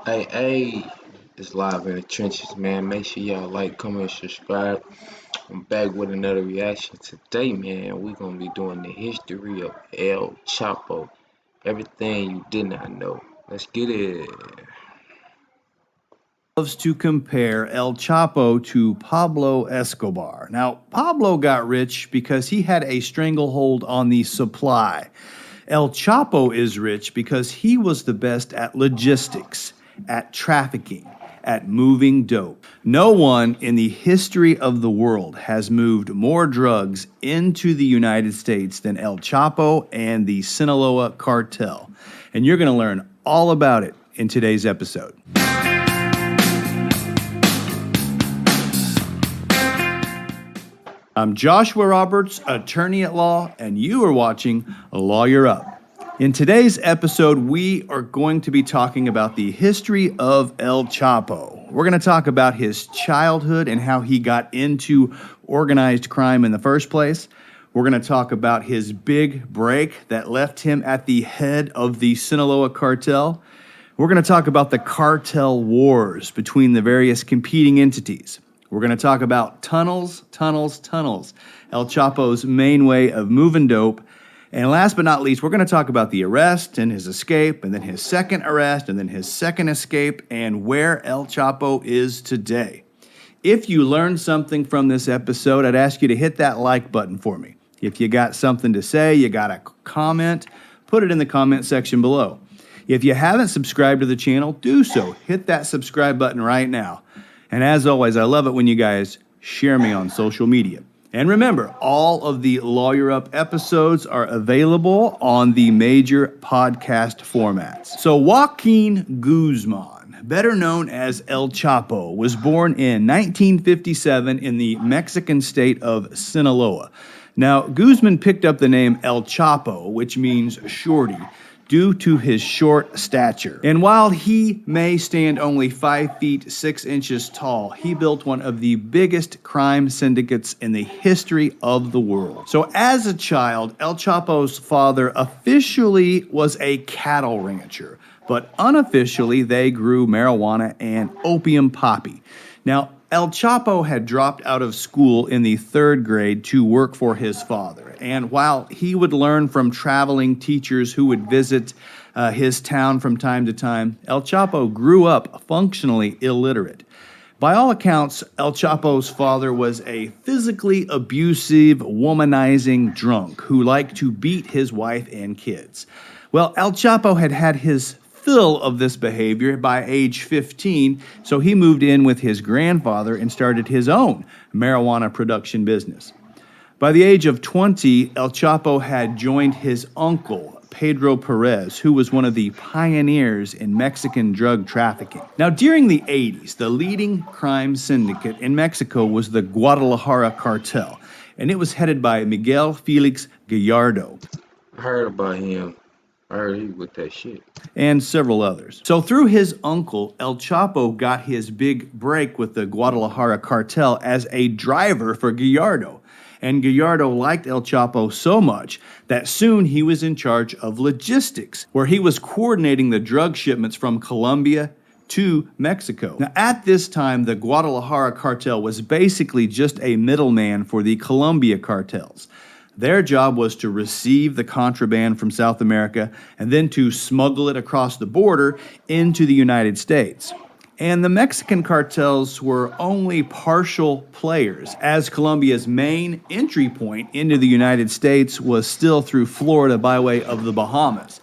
Hey, it's live in the trenches, man. Make sure y'all like, comment, subscribe. I'm back with another reaction. Today, man, we're gonna be doing the history of El Chapo. Everything you did not know. Let's get it. Loves to compare El Chapo to Pablo Escobar. Now, Pablo got rich because he had a stranglehold on the supply. El Chapo is rich because he was the best at logistics, at trafficking, at moving dope. No one in the history of the world has moved more drugs into the United States than El Chapo and the Sinaloa cartel. And you're going to learn all about it in today's episode. I'm Joshua Roberts, attorney at law, and you are watching Lawyer Up. In today's episode, we are going to be talking about the history of El Chapo. We're going to talk about his childhood and how he got into organized crime in the first place. We're going to talk about his big break that left him at the head of the Sinaloa cartel. We're going to talk about the cartel wars between the various competing entities. We're going to talk about tunnels. El Chapo's main way of moving dope. And last but not least, we're going to talk about the arrest and his escape, and then his second arrest, and then his second escape, and where El Chapo is today. If you learned something from this episode, I'd ask you to hit that like button for me. If you got something to say, you got a comment, put it in the comment section below. If you haven't subscribed to the channel, do so. Hit that subscribe button right now. And as always, I love it when you guys share me on social media. And remember, all of the Lawyer Up episodes are available on the major podcast formats. So Joaquin Guzman, better known as El Chapo, was born in 1957 in the Mexican state of Sinaloa. Now, Guzman picked up the name El Chapo, which means shorty, due to his short stature. And while he may stand only 5 feet 6 inches tall, he built one of the biggest crime syndicates in the history of the world. So as a child, El Chapo's father officially was a cattle rancher, but unofficially they grew marijuana and opium poppy. Now, El Chapo had dropped out of school in the 3rd grade to work for his father. And while he would learn from traveling teachers who would visit his town from time to time, El Chapo grew up functionally illiterate. By all accounts, El Chapo's father was a physically abusive, womanizing drunk who liked to beat his wife and kids. Well, El Chapo had had his fill of this behavior by age 15, so he moved in with his grandfather and started his own marijuana production business. By the age of 20, El Chapo had joined his uncle, Pedro Perez, who was one of the pioneers in Mexican drug trafficking. Now, during the 80s, the leading crime syndicate in Mexico was the Guadalajara cartel, and it was headed by Miguel Felix Gallardo. I heard about him. I heard he with that shit. And several others. So through his uncle, El Chapo got his big break with the Guadalajara cartel as a driver for Gallardo. And Gallardo liked El Chapo so much that soon he was in charge of logistics, where he was coordinating the drug shipments from Colombia to Mexico. Now, at this time, the Guadalajara cartel was basically just a middleman for the Colombia cartels. Their job was to receive the contraband from South America and then to smuggle it across the border into the United States. And the Mexican cartels were only partial players, as Colombia's main entry point into the United States was still through Florida by way of the Bahamas.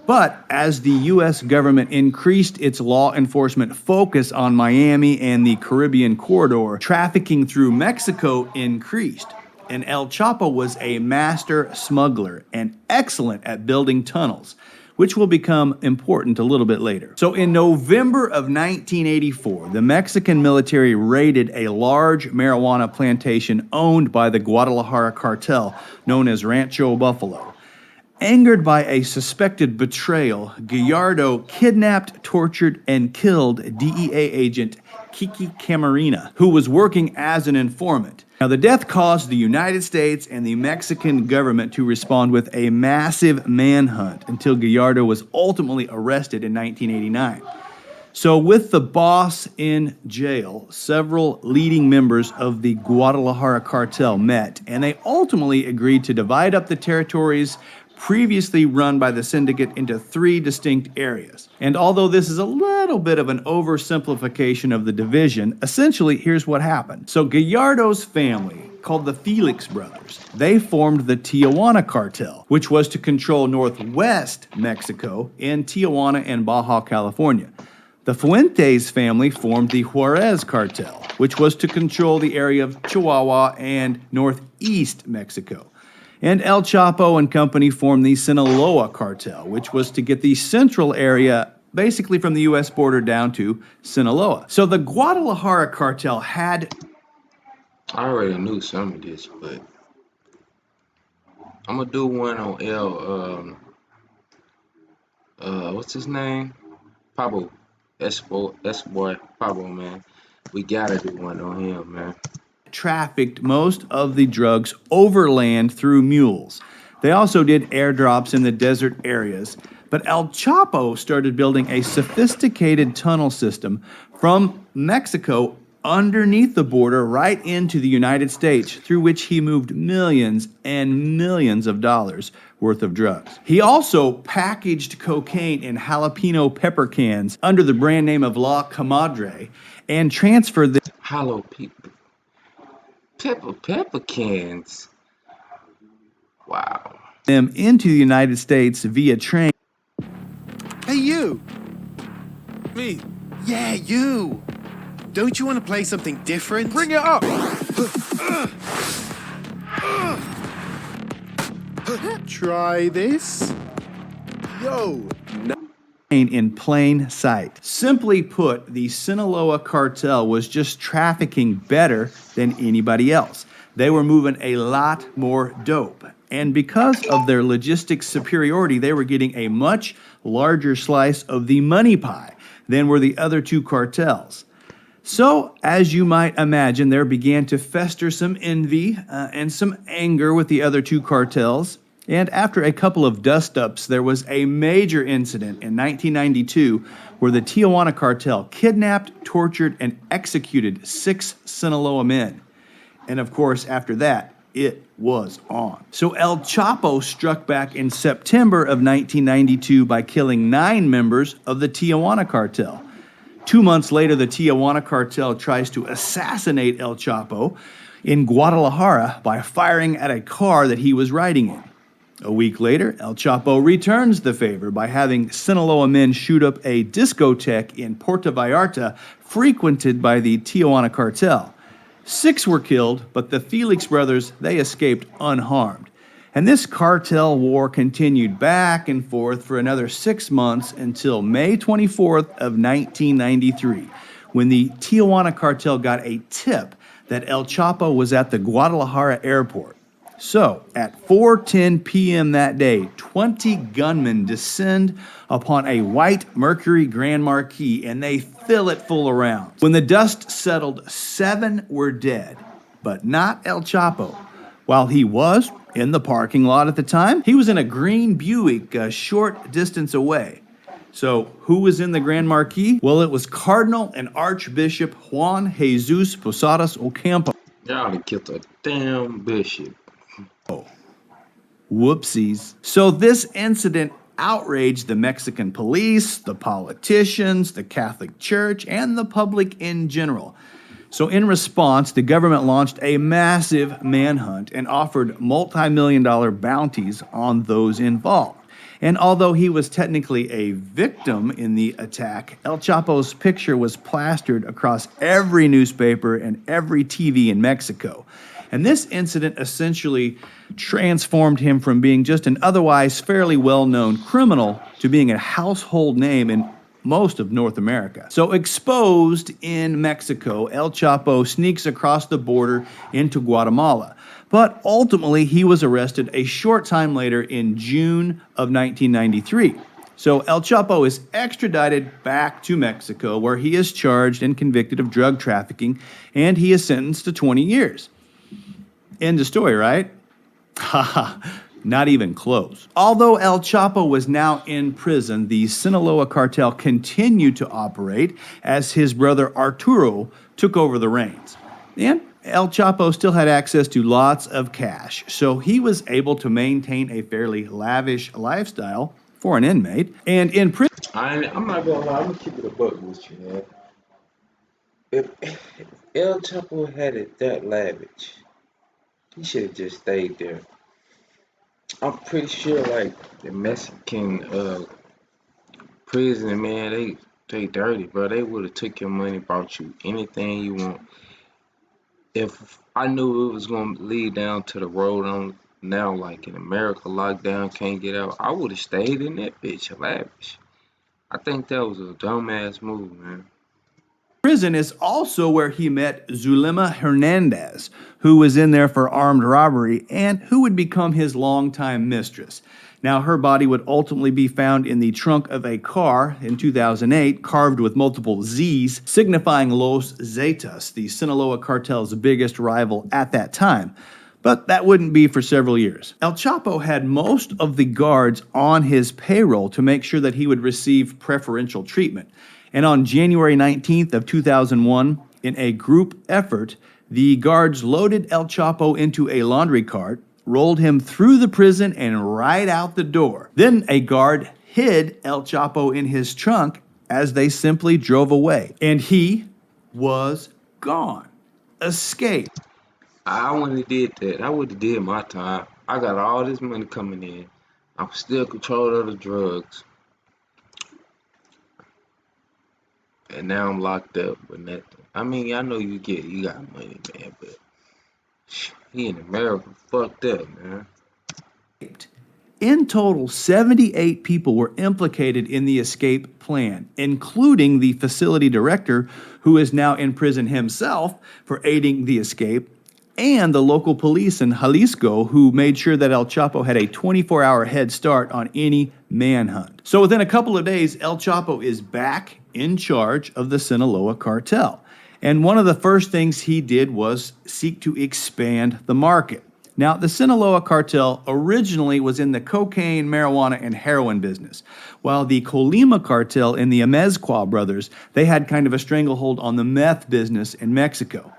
But as the U.S. government increased its law enforcement focus on Miami and the Caribbean corridor, trafficking through Mexico increased. And El Chapo was a master smuggler and excellent at building tunnels, which will become important a little bit later. So in November of 1984, the Mexican military raided a large marijuana plantation owned by the Guadalajara cartel known as Rancho Buffalo. Angered by a suspected betrayal, Gallardo kidnapped, tortured, and killed DEA agent Kiki Camarena, who was working as an informant. Now, the death caused the United States and the Mexican government to respond with a massive manhunt until Gallardo was ultimately arrested in 1989. So, with the boss in jail, several leading members of the Guadalajara cartel met, and they ultimately agreed to divide up the territories previously run by the syndicate into three distinct areas. And although this is a little bit of an oversimplification of the division, essentially here's what happened. So Gallardo's family, called the Felix brothers, they formed the Tijuana cartel, which was to control northwest Mexico in Tijuana and Baja California. The Fuentes family formed the Juarez cartel, which was to control the area of Chihuahua and northeast Mexico. And El Chapo and company formed the Sinaloa cartel, which was to get the central area basically from the U.S. border down to Sinaloa. So the Guadalajara cartel had... I already knew some of this, but I'm gonna do one on what's his name? Pablo. S-boy Pablo, man. We gotta do one on him, man. trafficked most of the drugs overland through mules. They also did airdrops in the desert areas. But El Chapo started building a sophisticated tunnel system from Mexico underneath the border right into the United States, through which he moved millions and millions of dollars worth of drugs. He also packaged cocaine in jalapeno pepper cans under the brand name of La Comadre and transferred Pepper cans. Wow. them into the United States via train. Hey, you! Me? Yeah, you! Don't you want to play something different? Bring it up! Try this? Yo! In plain sight. Simply put, the Sinaloa cartel was just trafficking better than anybody else. They were moving a lot more dope. And because of their logistics superiority, they were getting a much larger slice of the money pie than were the other two cartels. So, as you might imagine, there began to fester some envy and some anger with the other two cartels. And after a couple of dust-ups, there was a major incident in 1992 where the Tijuana cartel kidnapped, tortured, and executed 6 Sinaloa men. And of course, after that, it was on. So El Chapo struck back in September of 1992 by killing 9 members of the Tijuana cartel. 2 months later, the Tijuana cartel tries to assassinate El Chapo in Guadalajara by firing at a car that he was riding in. A week later, El Chapo returns the favor by having Sinaloa men shoot up a discotheque in Puerto Vallarta frequented by the Tijuana cartel. 6 were killed, but the Felix brothers, they escaped unharmed. And this cartel war continued back and forth for another 6 months until May 24th of 1993, when the Tijuana cartel got a tip that El Chapo was at the Guadalajara airport. So, at 4:10 p.m. that day, 20 gunmen descend upon a white Mercury Grand Marquis and they fill it full of rounds. When the dust settled, 7 were dead, but not El Chapo. While he was in the parking lot at the time, he was in a green Buick a short distance away. So, who was in the Grand Marquis? Well, it was Cardinal and Archbishop Juan Jesus Posadas Ocampo. Y'all done killed a damn bishop. Whoopsies. So this incident outraged the Mexican police, the politicians, the Catholic Church, and the public in general. So in response, the government launched a massive manhunt and offered multi-million-dollar bounties on those involved. And although he was technically a victim in the attack, El Chapo's picture was plastered across every newspaper and every TV in Mexico. And this incident essentially transformed him from being just an otherwise fairly well-known criminal to being a household name in most of North America. So exposed in Mexico, El Chapo sneaks across the border into Guatemala. But ultimately, he was arrested a short time later in June of 1993. So El Chapo is extradited back to Mexico, where he is charged and convicted of drug trafficking, and he is sentenced to 20 years. End of story, right? Haha. Not even close. Although El Chapo was now in prison, the Sinaloa cartel continued to operate as his brother Arturo took over the reins. And El Chapo still had access to lots of cash, so he was able to maintain a fairly lavish lifestyle for an inmate. And in prison, I'm not gonna lie, I'm gonna keep it a buck with you, man. If El Chapo had it that lavish, he should have just stayed there. I'm pretty sure, like the Mexican prison, man, they dirty, bro. They would have took your money, bought you anything you want. If I knew it was gonna lead down to the road on now, like in America, lockdown, can't get out, I would have stayed in that bitch, lavish. I think that was a dumbass move, man. prison is also where he met Zulema Hernandez, who was in there for armed robbery and who would become his longtime mistress. Now, her body would ultimately be found in the trunk of a car in 2008, carved with multiple Z's, signifying Los Zetas, the Sinaloa cartel's biggest rival at that time. But that wouldn't be for several years. El Chapo had most of the guards on his payroll to make sure that he would receive preferential treatment. And on January 19th of 2001, in a group effort, the guards loaded El Chapo into a laundry cart, rolled him through the prison and right out the door. Then a guard hid El Chapo in his trunk as they simply drove away. And he was gone. Escaped. I wouldn't have did that. I would have did my time. I got all this money coming in. I'm still controlled of the drugs. And now I'm locked up with nothing. I mean, I know you got money, man, but he in America fucked up, man. In total, 78 people were implicated in the escape plan, including the facility director, who is now in prison himself for aiding the escape, and the local police in Jalisco, who made sure that El Chapo had a 24-hour head start on any manhunt. So within a couple of days, El Chapo is back in charge of the Sinaloa cartel. And one of the first things he did was seek to expand the market. Now, the Sinaloa cartel originally was in the cocaine, marijuana, and heroin business, while the Colima cartel and the Amezcua brothers, they had kind of a stranglehold on the meth business in Mexico.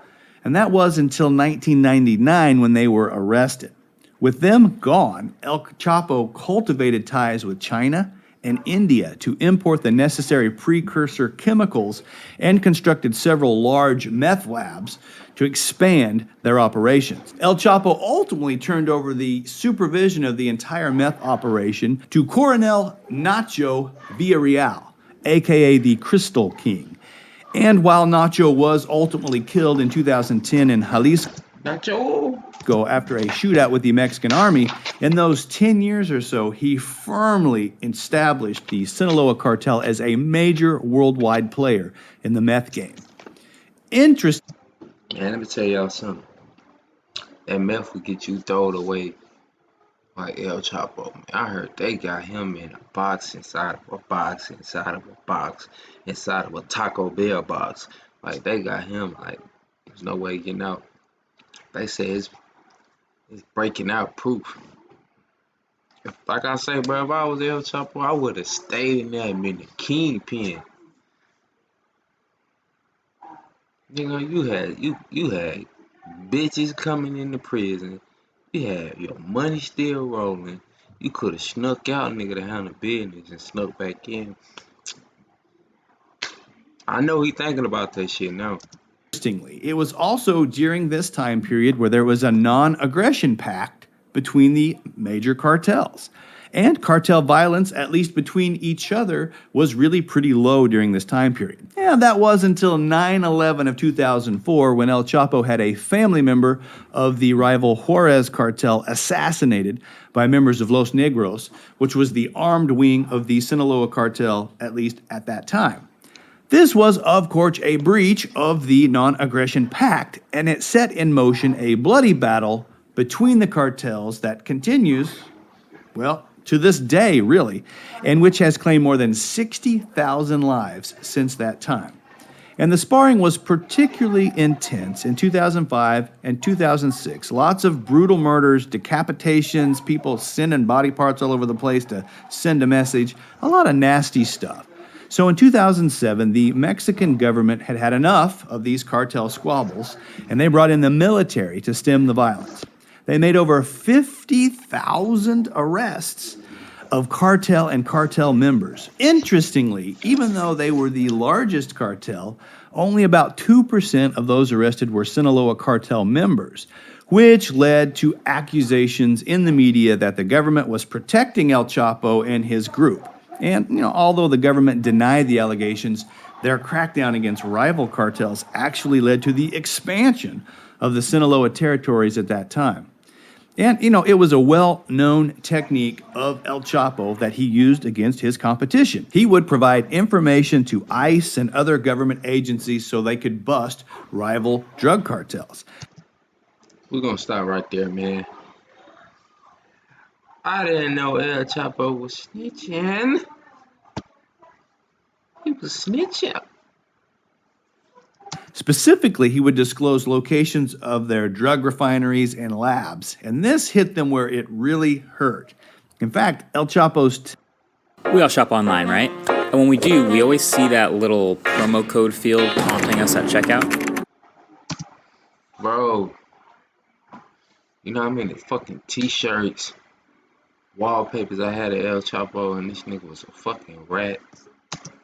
And that was until 1999 when they were arrested. With them gone, El Chapo cultivated ties with China and India to import the necessary precursor chemicals and constructed several large meth labs to expand their operations. El Chapo ultimately turned over the supervision of the entire meth operation to Coronel Nacho Villarreal, aka the Crystal King. And while Nacho was ultimately killed in 2010 in Jalisco Nacho! after a shootout with the Mexican army, in those 10 years or so, he firmly established the Sinaloa cartel as a major worldwide player in the meth game. Interesting. Man, let me tell y'all something. That meth will get you thrown away like El Chapo, man. I heard they got him in a box inside of a box inside of a box inside of a Taco Bell box. Like they got him like there's no way getting out. They say it's breaking out proof. Like I say, bro, if I was El Chapo, I would have stayed in there and been the kingpin. You know, you had bitches coming into prison. You had your money still rolling. You could have snuck out, nigga, to handle business and snuck back in. I know he thinking about that shit now. Interestingly, it was also during this time period where there was a non-aggression pact between the major cartels. And cartel violence, at least between each other, was really pretty low during this time period. And that was until 9/11 of 2004 when El Chapo had a family member of the rival Juarez cartel assassinated by members of Los Negros, which was the armed wing of the Sinaloa cartel, at least at that time. This was, of course, a breach of the non-aggression pact, and it set in motion a bloody battle between the cartels that continues, well, to this day, really, and which has claimed more than 60,000 lives since that time. And the sparring was particularly intense in 2005 and 2006. Lots of brutal murders, decapitations, people sending body parts all over the place to send a message, a lot of nasty stuff. So in 2007, the Mexican government had had enough of these cartel squabbles, and they brought in the military to stem the violence. They made over 50,000 arrests of cartel and cartel members. Interestingly, even though they were the largest cartel, only about 2% of those arrested were Sinaloa cartel members, which led to accusations in the media that the government was protecting El Chapo and his group. And, although the government denied the allegations, their crackdown against rival cartels actually led to the expansion of the Sinaloa territories at that time. And, it was a well-known technique of El Chapo that he used against his competition. He would provide information to ICE and other government agencies so they could bust rival drug cartels. We're gonna stop right there, man. I didn't know El Chapo was snitching. He was snitching. Specifically, he would disclose locations of their drug refineries and labs, and this hit them where it really hurt. In fact, El Chapo's We all shop online, right? And when we do, we always see that little promo code field prompting us at checkout. Bro, you know how many fucking t-shirts, wallpapers I had at El Chapo, and this nigga was a fucking rat.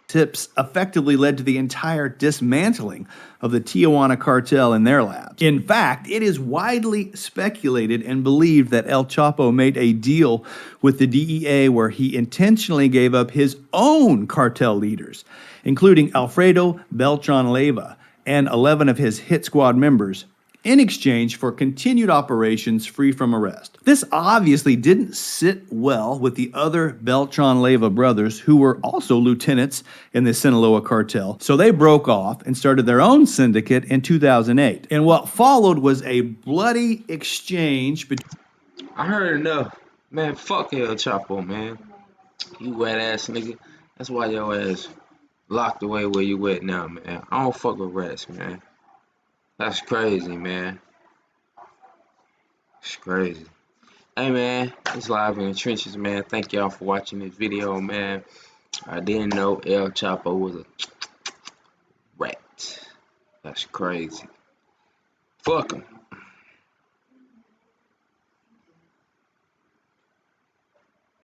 tips effectively led to the entire dismantling of the Tijuana cartel in their labs. In fact, it is widely speculated and believed that El Chapo made a deal with the DEA where he intentionally gave up his own cartel leaders, including Alfredo Beltran Leyva and 11 of his hit squad members, in exchange for continued operations free from arrest. This obviously didn't sit well with the other Beltran Leyva brothers, who were also lieutenants in the Sinaloa cartel, so they broke off and started their own syndicate in 2008. And what followed was a bloody exchange between... I heard enough. Man, fuck El Chapo, man. You wet ass nigga. That's why your ass locked away where you at now, man. I don't fuck with rats, man. That's crazy, man. It's crazy. Hey, man, it's Live in the Trenches, man. Thank y'all for watching this video, man. I didn't know El Chapo was a rat. That's crazy. Fuck him.